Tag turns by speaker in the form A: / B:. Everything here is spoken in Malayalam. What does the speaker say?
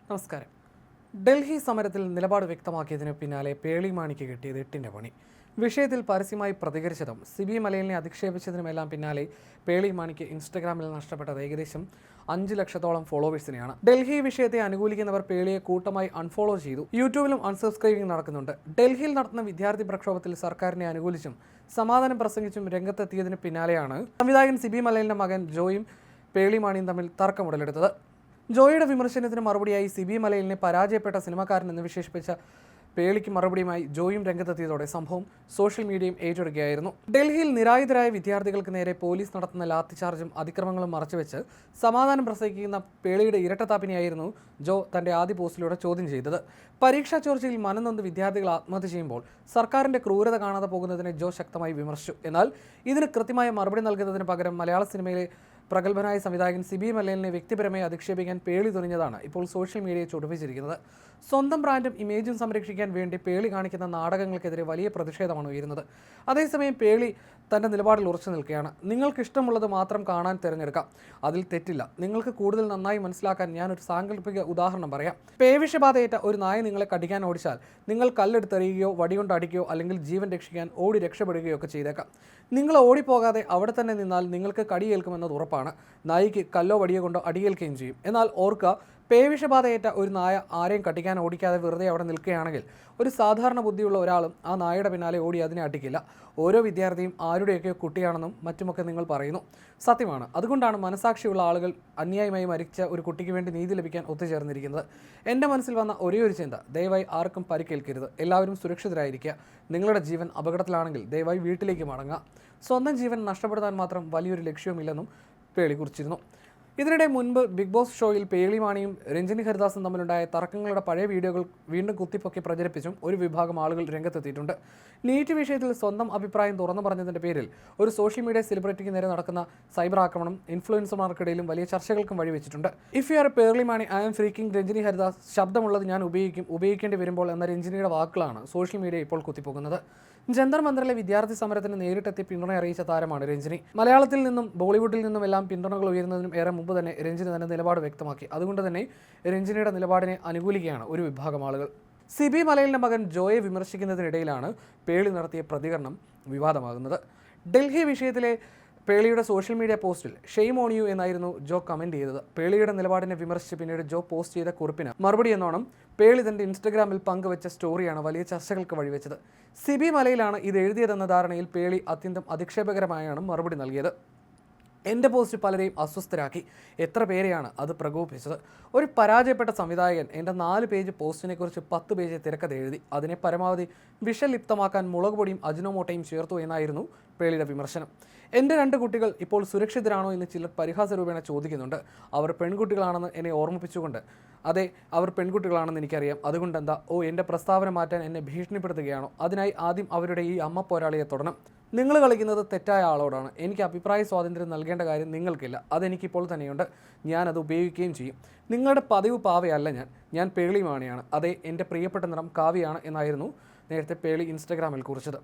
A: നമസ്കാരം. ഡൽഹി സമരത്തിൽ നിലപാട് വ്യക്തമാക്കിയതിന് പിന്നാലെ പേളി മാണിക്ക് കിട്ടിയത് എട്ടിൻ്റെ പണി. വിഷയത്തിൽ പരസ്യമായി പ്രതികരിച്ചതും സിബി മലയിലിനെ അധിക്ഷേപിച്ചതിനുമെല്ലാം പിന്നാലെ പേളി മാണിക്ക് ഇൻസ്റ്റഗ്രാമിൽ നഷ്ടപ്പെട്ടത് ഏകദേശം 5 ലക്ഷത്തോളം ഫോളോവേഴ്സിനെയാണ്. ഡൽഹി വിഷയത്തെ അനുകൂലിക്കുന്നവർ പേളിയെ കൂട്ടമായി അൺഫോളോ ചെയ്തു. യൂട്യൂബിലും അൺസബ്സ്ക്രൈബിംഗ് നടക്കുന്നുണ്ട്. ഡൽഹിയിൽ നടത്തുന്ന വിദ്യാർത്ഥി പ്രക്ഷോഭത്തിൽ സർക്കാരിനെ അനുകൂലിച്ചും സമാധാനം പ്രസംഗിച്ചും രംഗത്തെത്തിയതിന് പിന്നാലെയാണ് സംവിധായകൻ സിബി മലയിലിന്റെ മകൻ ജോയും പേളി മാണിയും തമ്മിൽ തർക്കമുടലെടുത്തത്. ജോയിയുടെ വിമർശനത്തിന് മറുപടിയായി സിബി മലയിലിനെ പരാജയപ്പെട്ട സിനിമാക്കാരൻ എന്ന് വിശേഷിപ്പിച്ച പേളിക്ക് മറുപടിയുമായി ജോയും രംഗത്തെത്തിയതോടെ സംഭവം സോഷ്യൽ മീഡിയയും ഏറ്റെടുക്കുകയായിരുന്നു. ഡൽഹിയിൽ നിരായുധരായ വിദ്യാർത്ഥികൾക്ക് നേരെ പോലീസ് നടത്തുന്ന ലാത്തിചാർജും അതിക്രമങ്ങളും മറച്ചുവെച്ച് സമാധാനം പ്രസംഗിക്കുന്ന പേളിയുടെ ഇരട്ടത്താപ്പിനെയായിരുന്നു ജോ തന്റെ ആദ്യ പോസ്റ്റിലൂടെ ചോദ്യം ചെയ്തത്. പരീക്ഷാ ചോർച്ചയിൽ മനംനൊന്ത് വിദ്യാർത്ഥികൾ ആത്മഹത്യ ചെയ്യുമ്പോൾ സർക്കാരിന്റെ ക്രൂരത കാണാതെ പോകുന്നതിനെ ജോ ശക്തമായി വിമർശിച്ചു. എന്നാൽ ഇതിന് കൃത്യമായ മറുപടി നൽകുന്നതിന് പകരം മലയാള സിനിമയിലെ പ്രഗത്ഭനായ സംവിധായകൻ സിബി മലയിലിനെ വ്യക്തിപരമായി അധിക്ഷേപിക്കാൻ പേളി തുനിഞ്ഞതാണ് ഇപ്പോൾ സോഷ്യൽ മീഡിയയെ ചൊടിപ്പിച്ചിരിക്കുന്നത്. സ്വന്തം ബ്രാൻഡും ഇമേജും സംരക്ഷിക്കാൻ വേണ്ടി പേളി കാണിക്കുന്ന നാടകങ്ങൾക്കെതിരെ വലിയ പ്രതിഷേധമാണ് ഉയരുന്നത്. അതേസമയം പേളി തൻ്റെ നിലപാടിൽ ഉറച്ചു നിൽക്കുകയാണ്. നിങ്ങൾക്ക് ഇഷ്ടമുള്ളത് മാത്രം കാണാൻ തിരഞ്ഞെടുക്കാം, അതിൽ തെറ്റില്ല. നിങ്ങൾക്ക് കൂടുതൽ നന്നായി മനസ്സിലാക്കാൻ ഞാനൊരു സാങ്കല്പിക ഉദാഹരണം പറയാം. പേവിഷബാധയേറ്റ ഒരു നായ നിങ്ങളെ കടിക്കാൻ ഓടിച്ചാൽ നിങ്ങൾ കല്ലെടുത്തെറിയുകയോ വടികൊണ്ട് അടിക്കുകയോ അല്ലെങ്കിൽ ജീവൻ രക്ഷിക്കാൻ ഓടി രക്ഷപ്പെടുകയോ ഒക്കെ ചെയ്തേക്കാം. നിങ്ങൾ ഓടിപ്പോകാതെ അവിടെ തന്നെ നിന്നാൽ നിങ്ങൾക്ക് കടിയേൽക്കുമെന്നത് ഉറപ്പാണ്. നായിക്ക് കല്ലോ വടിയോ കൊണ്ടോ അടിയേൽക്കുകയും ചെയ്യും. എന്നാൽ ഓർക്കുക, പേവിഷബാധയേറ്റ ഒരു നായ ആരെയും കടിക്കാൻ ഓടിക്കാതെ വെറുതെ അവിടെ നിൽക്കുകയാണെങ്കിൽ ഒരു സാധാരണ ബുദ്ധിയുള്ള ഒരാളും ആ നായയുടെ പിന്നാലെ ഓടി അതിനെ അടിക്കില്ല. ഓരോ വിദ്യാർത്ഥിയും ആരുടെയൊക്കെ കുട്ടിയാണെന്നും മറ്റുമൊക്കെ നിങ്ങൾ പറയുന്നു. സത്യമാണ്. അതുകൊണ്ടാണ് മനസാക്ഷിയുള്ള ആളുകൾ അന്യായമായി മരിച്ച ഒരു കുട്ടിക്ക് വേണ്ടി നീതി ലഭിക്കാൻ ഒത്തുചേർന്നിരിക്കുന്നത്. എൻ്റെ മനസ്സിൽ വന്ന ഒരേ ഒരു ചിന്ത, ദയവായി ആർക്കും പരിക്കേൽക്കരുത്, എല്ലാവരും സുരക്ഷിതരായിരിക്കുക. നിങ്ങളുടെ ജീവൻ അപകടത്തിലാണെങ്കിൽ ദയവായി വീട്ടിലേക്ക് മടങ്ങുക. സ്വന്തം ജീവൻ നഷ്ടപ്പെടുത്താൻ മാത്രം വലിയൊരു ലക്ഷ്യവുമില്ലെന്നും പേളി കുറിച്ചിരുന്നു. ഇതിനിടെ മുൻപ് ബിഗ് ബോസ് ഷോയിൽ പേളി മാണിയും രഞ്ജിനി ഹരിദാസും തമ്മിലുണ്ടായ തർക്കങ്ങളുടെ പഴയ വീഡിയോകൾ വീണ്ടും കുത്തിപ്പൊക്കി പ്രചരിപ്പിച്ചും ഒരു വിഭാഗം ആളുകൾ രംഗത്തെത്തിയിട്ടുണ്ട്. നീറ്റ് വിഷയത്തിൽ സ്വന്തം അഭിപ്രായം തുറന്നു പറഞ്ഞതിൻ്റെ പേരിൽ ഒരു സോഷ്യൽ മീഡിയ സെലിബ്രിറ്റിക്ക് നേരെ നടക്കുന്ന സൈബർ ആക്രമണം ഇൻഫ്ലുവൻസർമാർക്കിടയിലും വലിയ ചർച്ചകൾക്കും വഴിവെച്ചിട്ടുണ്ട്. If you are Pearle Maaney, I am freaking Ranjini Haridas, ശബ്ദമുള്ളത് ഞാൻ ഉപയോഗിക്കേണ്ടി വരുമ്പോൾ എന്ന രഞ്ജിനിയുടെ വാക്കുകളാണ് സോഷ്യൽ മീഡിയ ഇപ്പോൾ കുത്തിപ്പോകുന്നത്. ജന്തർ മന്ദറിലെ വിദ്യാർത്ഥി സമരത്തിന് നേരിട്ടെത്തി പിന്തുണ അറിയിച്ച താരമാണ് രഞ്ജിനി. മലയാളത്തിൽ നിന്നും ബോളിവുഡിൽ നിന്നും എല്ലാം പിന്തുണകൾ ഉയരുന്നതിനും ഏറെ മുമ്പ് തന്നെ രഞ്ജിനി തന്റെ നിലപാട് വ്യക്തമാക്കി. അതുകൊണ്ട് തന്നെ രഞ്ജിനിയുടെ നിലപാടിനെ അനുകൂലിക്കുകയാണ് ഒരു വിഭാഗം ആളുകൾ. സിബി മലയിലിന്റെ മകൻ ജോയെ വിമർശിക്കുന്നതിനിടയിലാണ് പേളി നടത്തിയ പ്രതികരണം വിവാദമാകുന്നത്. ഡൽഹി വിഷയത്തിലെ പേളിയുടെ സോഷ്യൽ മീഡിയ പോസ്റ്റിൽ ഷെയ്ം ഓൺ യു എന്നായിരുന്നു ജോ കമന്റ് ചെയ്തത്. പേളിയുടെ നിലപാടിനെ വിമർശിച്ച് പിന്നീട് ജോ പോസ്റ്റ് ചെയ്ത കുറിപ്പിന് മറുപടി എന്നോണം പേളി തന്റെ ഇൻസ്റ്റഗ്രാമിൽ പങ്കുവച്ച സ്റ്റോറിയാണ് വലിയ ചർച്ചകൾക്ക് വഴിവെച്ചത്. സിബി മലയിലാണ് ഇത് എഴുതിയതെന്ന ധാരണയിൽ പേളി അത്യന്തം അധിക്ഷേപകരമായാണ് മറുപടി നൽകിയത്. എൻ്റെ പോസ്റ്റ് പലരെയും അസ്വസ്ഥരാക്കി. എത്ര പേരെയാണ് അത് പ്രകോപിപ്പിച്ചത്? ഒരു പരാജയപ്പെട്ട സംവിധായകൻ എൻ്റെ 4 പേജ് പോസ്റ്റിനെക്കുറിച്ച് 10 പേജ് തിരക്കഥ എഴുതി. അതിനെ പരമാവധി വിഷലിപ്തമാക്കാൻ മുളക് പൊടിയും അജിനോമോട്ടയും ചേർത്തു എന്നായിരുന്നു പേളിയുടെ വിമർശനം. എൻ്റെ 2 കുട്ടികൾ ഇപ്പോൾ സുരക്ഷിതരാണോ എന്ന് ചിലർ പരിഹാസ രൂപേണ ചോദിക്കുന്നുണ്ട്. അവർ പെൺകുട്ടികളാണെന്ന് എന്നെ ഓർമ്മിപ്പിച്ചുകൊണ്ട്, അതെ, അവർ പെൺകുട്ടികളാണെന്ന് എനിക്കറിയാം. അതുകൊണ്ട് എന്താ? എൻ്റെ പ്രസ്താവന മാറ്റാൻ എന്നെ ഭീഷണിപ്പെടുത്തുകയാണോ? അതിനായി ആദ്യം അവരുടെ ഈ അമ്മ പോരാളിയെ തൊടണം. നിങ്ങൾ കളിക്കുന്നത് തെറ്റായ ആളോടാണ്. എനിക്ക് അഭിപ്രായ സ്വാതന്ത്ര്യം നൽകേണ്ട കാര്യം നിങ്ങൾക്കില്ല. അതെനിക്കിപ്പോൾ തന്നെയുണ്ട്. ഞാനത് ഉപയോഗിക്കുകയും ചെയ്യും. നിങ്ങളുടെ പതിവ് പാവയല്ല ഞാൻ പേളി മാണിയാണ്. അതെ, എൻ്റെ പ്രിയപ്പെട്ട നിറം കാവ്യാണ് എന്നായിരുന്നു നേരത്തെ പേളി ഇൻസ്റ്റഗ്രാമിൽ കുറിച്ചത്.